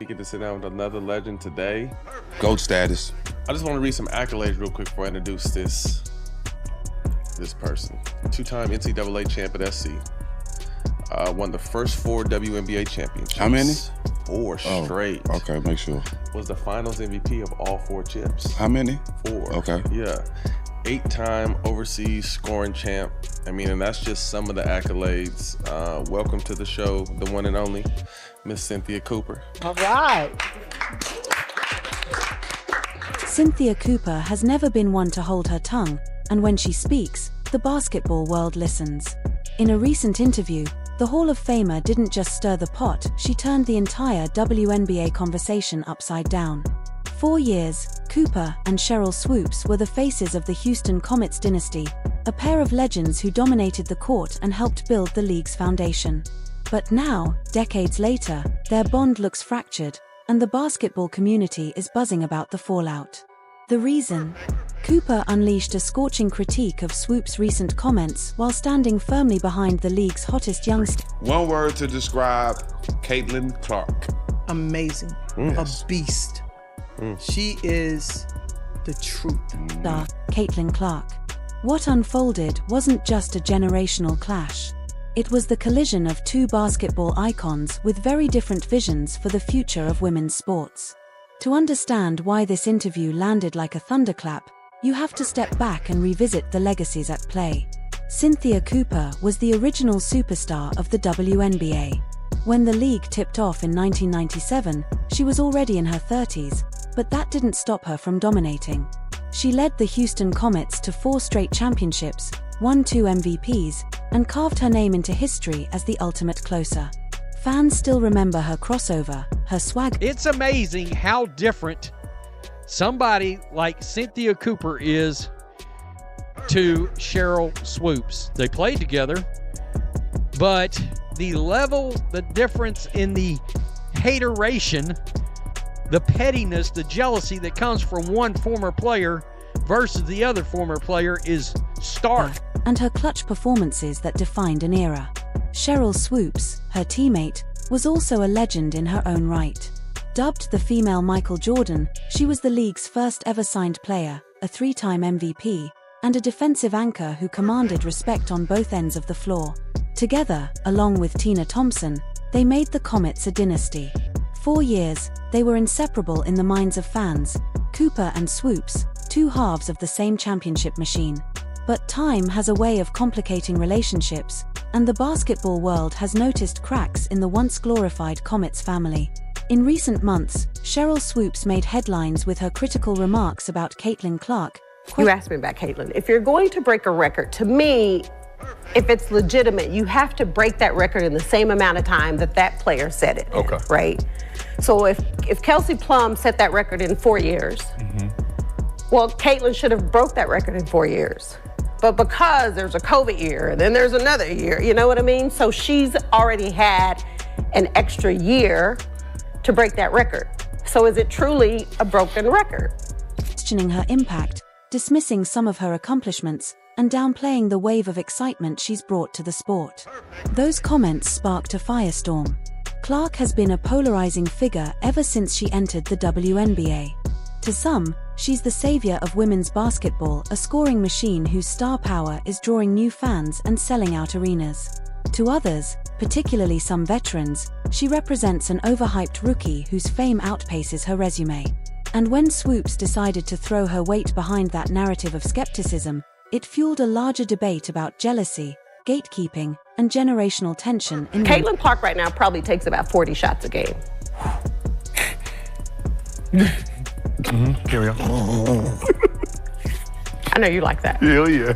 We get to sit down with another legend today. GOAT status. I just want to read some accolades real quick before I introduce this person. Two-time NCAA champ at SC. Won the first 4 WNBA championships. How many? 4 straight. Okay, make sure. Was the finals MVP of all 4 chips. How many? 4. Okay. Yeah. 8-time overseas scoring champ. I mean, and that's just some of the accolades. Welcome to the show, the one and only Miss Cynthia Cooper. All right. Cynthia Cooper has never been one to hold her tongue, and when she speaks, the basketball world listens. In a recent interview, the Hall of Famer didn't just stir the pot, she turned the entire WNBA conversation upside down. 4 years, Cooper and Sheryl Swoopes were the faces of the Houston Comets dynasty, a pair of legends who dominated the court and helped build the league's foundation. But now, decades later, their bond looks fractured, and the basketball community is buzzing about the fallout. The reason? Cooper unleashed a scorching critique of Swoopes' recent comments while standing firmly behind the league's hottest youngster. One word to describe Caitlin Clark. Amazing. Yes. A beast. She is the truth. Caitlin Clark. What unfolded wasn't just a generational clash. It was the collision of 2 basketball icons with very different visions for the future of women's sports. To understand why this interview landed like a thunderclap, you have to step back and revisit the legacies at play. Cynthia Cooper was the original superstar of the WNBA. When the league tipped off in 1997, she was already in her 30s, but that didn't stop her from dominating. She led the Houston Comets to 4 straight championships, won 2 MVPs, and carved her name into history as the ultimate closer. Fans still remember her crossover, her swag. It's amazing how different somebody like Cynthia Cooper is to Sheryl Swoopes. They played together, but the level, the difference in the hateration, the pettiness, the jealousy that comes from one former player versus the other former player is stark. And her clutch performances that defined an era. Sheryl Swoopes, her teammate, was also a legend in her own right. Dubbed the female Michael Jordan, she was the league's first ever signed player, a 3-time MVP, and a defensive anchor who commanded respect on both ends of the floor. Together, along with Tina Thompson, they made the Comets a dynasty. 4 years, they were inseparable in the minds of fans. Cooper and Swoopes, 2 halves of the same championship machine. But time has a way of complicating relationships, and the basketball world has noticed cracks in the once glorified Comets family. In recent months, Sheryl Swoopes made headlines with her critical remarks about Caitlin Clark. You asked me about Caitlin. If you're going to break a record, to me, if it's legitimate, you have to break that record in the same amount of time that that player set it. Okay. Right? So if Kelsey Plum set that record in 4 years, well, Caitlin should have broke that record in 4 years. But because there's a COVID year, and then there's another year, you know what I mean? So she's already had an extra year to break that record. So is it truly a broken record? Questioning her impact, dismissing some of her accomplishments, and downplaying the wave of excitement she's brought to the sport. Those comments sparked a firestorm. Clark has been a polarizing figure ever since she entered the WNBA. To some, she's the savior of women's basketball, a scoring machine whose star power is drawing new fans and selling out arenas. To others, particularly some veterans, she represents an overhyped rookie whose fame outpaces her resume. And when Swoopes decided to throw her weight behind that narrative of skepticism, it fueled a larger debate about jealousy, gatekeeping, and generational tension in Caitlin Clark right now probably takes about 40 shots a game. Carry on. I know you like that. Yeah.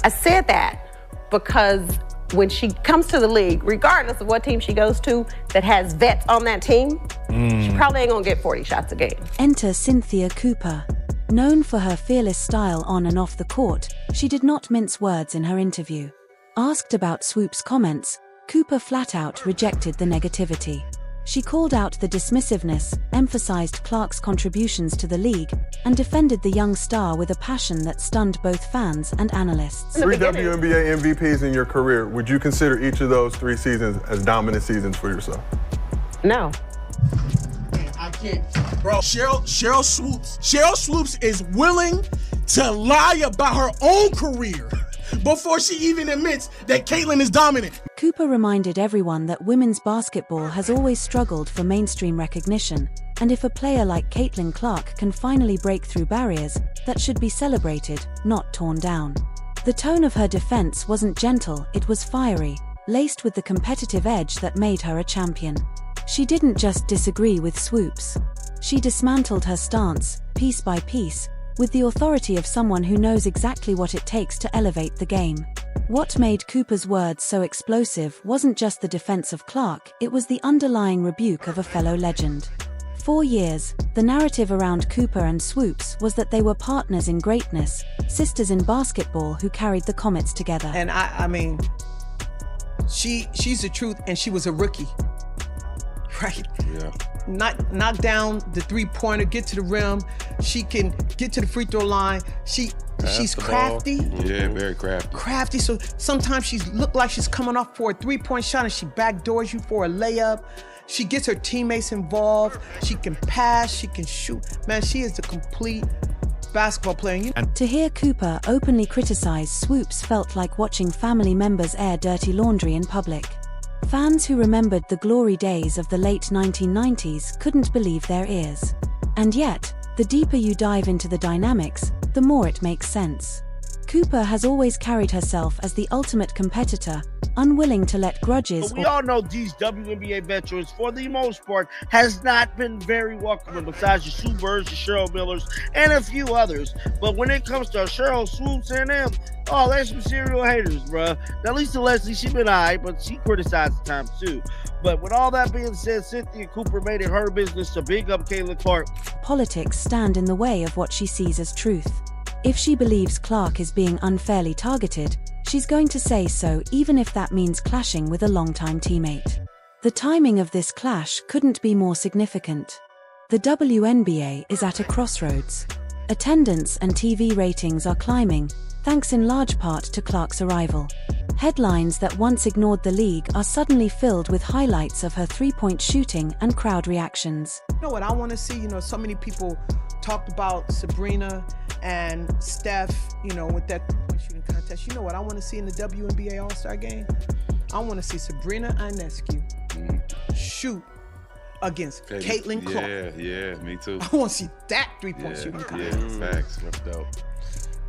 I said that because when she comes to the league, regardless of what team she goes to that has vets on that team, she probably ain't gonna get 40 shots a game. Enter Cynthia Cooper. Known for her fearless style on and off the court, she did not mince words in her interview. Asked about Swoopes' comments, Cooper flat out rejected the negativity. She called out the dismissiveness, emphasized Clark's contributions to the league, and defended the young star with a passion that stunned both fans and analysts. 3 WNBA MVPs in your career. Would you consider each of those 3 seasons as dominant seasons for yourself? No. Man, I can't. Bro, Sheryl Swoopes is willing to lie about her own career before she even admits that Caitlyn is dominant. Cooper reminded everyone that women's basketball has always struggled for mainstream recognition, and if a player like Caitlin Clark can finally break through barriers, that should be celebrated, not torn down. The tone of her defense wasn't gentle, it was fiery, laced with the competitive edge that made her a champion. She didn't just disagree with Swoopes. She dismantled her stance, piece by piece, with the authority of someone who knows exactly what it takes to elevate the game. What made Cooper's words so explosive wasn't just the defense of Clark, it was the underlying rebuke of a fellow legend. For years, the narrative around Cooper and Swoopes was that they were partners in greatness, sisters in basketball who carried the Comets together. And I mean, she's the truth, and she was a rookie, right? Yeah. Knock down the three-pointer, get to the rim. She can get to the free throw line. She's crafty. Yeah, very crafty. Crafty. So sometimes she look like she's coming off for a three-point shot, and she backdoors you for a layup. She gets her teammates involved. She can pass. She can shoot. Man, she is the complete basketball player. To hear Cooper openly criticize Swoopes felt like watching family members air dirty laundry in public. Fans who remembered the glory days of the late 1990s couldn't believe their ears. And yet, the deeper you dive into the dynamics, the more it makes sense. Cooper has always carried herself as the ultimate competitor, unwilling to let grudges. We all know these WNBA veterans, for the most part, has not been very welcoming, besides your Sue Birds, your Cheryl Millers, and a few others. But when it comes to Sheryl Swoopes and them, oh, they're some serial haters, bruh. Now, Lisa Leslie, she been alright, but she criticized the time too. But with all that being said, Cynthia Cooper made it her business to big up Caitlin Clark. Politics stand in the way of what she sees as truth. If she believes Clark is being unfairly targeted, she's going to say so, even if that means clashing with a longtime teammate. The timing of this clash couldn't be more significant. The WNBA is at a crossroads. Attendance and TV ratings are climbing, thanks in large part to Clark's arrival. Headlines that once ignored the league are suddenly filled with highlights of her three-point shooting and crowd reactions. You know what I want to see? So many people talked about Sabrina and Steph, with that three-point shooting contest. You know what I want to see in the WNBA All-Star game? I want to see Sabrina Ionescu shoot against Caitlin Clark. Yeah, me too. I want to see that three-point shooting contest. Yeah, facts. That's dope.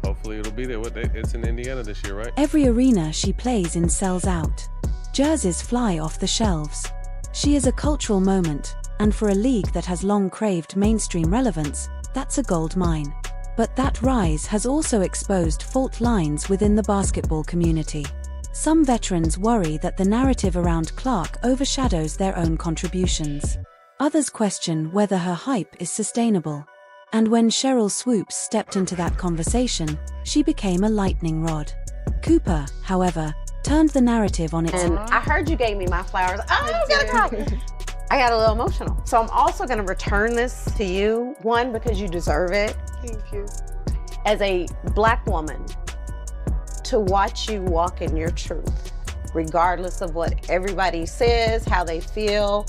Hopefully it'll be there. It's in Indiana this year, right? Every arena she plays in sells out. Jerseys fly off the shelves. She is a cultural moment, and for a league that has long craved mainstream relevance, that's a gold mine. But that rise has also exposed fault lines within the basketball community. Some veterans worry that the narrative around Clark overshadows their own contributions. Others question whether her hype is sustainable. And when Sheryl Swoopes stepped into that conversation, she became a lightning rod. Cooper, however, turned the narrative on its head. I heard you gave me my flowers. Oh, I gotta cry. I got a little emotional. So I'm also gonna return this to you, one, because you deserve it. Thank you. As a Black woman, to watch you walk in your truth, regardless of what everybody says, how they feel.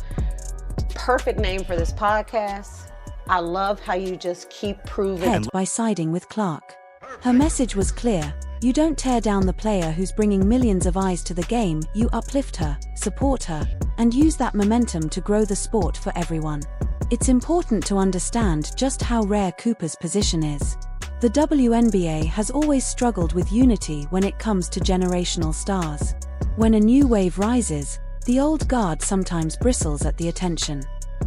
Perfect name for this podcast. I love how you just keep proving. By siding with Clark. Her message was clear. You don't tear down the player who's bringing millions of eyes to the game, you uplift her, support her, and use that momentum to grow the sport for everyone. It's important to understand just how rare Cooper's position is. The WNBA has always struggled with unity when it comes to generational stars. When a new wave rises, the old guard sometimes bristles at the attention.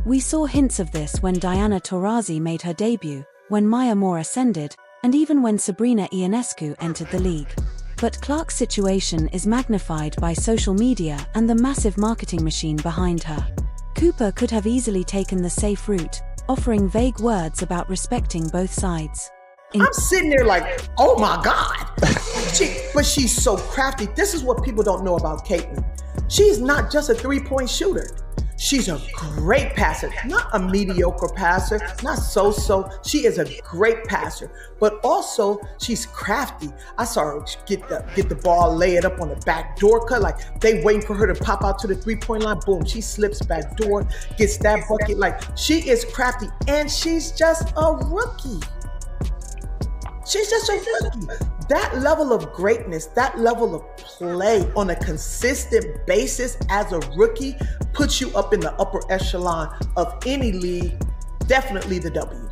We saw hints of this when Diana Taurasi made her debut, when Maya Moore ascended, and even when Sabrina Ionescu entered the league. But Clark's situation is magnified by social media and the massive marketing machine behind her. Cooper could have easily taken the safe route, offering vague words about respecting both sides. I'm sitting there like, oh my God. But she's so crafty. This is what people don't know about Caitlin. She's not just a three-point shooter. She's a great passer, not a mediocre passer, not so-so. She is a great passer, but also she's crafty. I saw her get the ball, lay it up on the back door cut, like they waiting for her to pop out to the three-point line. Boom, she slips back door, gets that bucket. Like, she is crafty, and she's just a rookie. She's just a rookie. That level of greatness, that level of play on a consistent basis as a rookie puts you up in the upper echelon of any league, definitely the W.